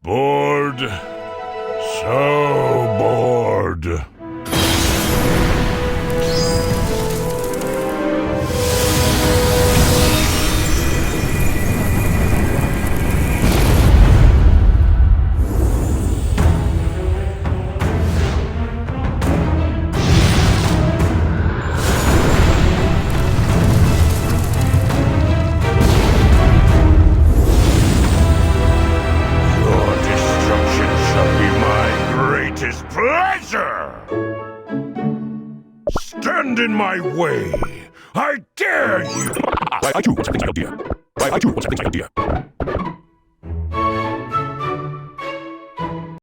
Bored. So bored. Pleasure! Stand in my way! I dare you! I too want something idea. I too want something idea.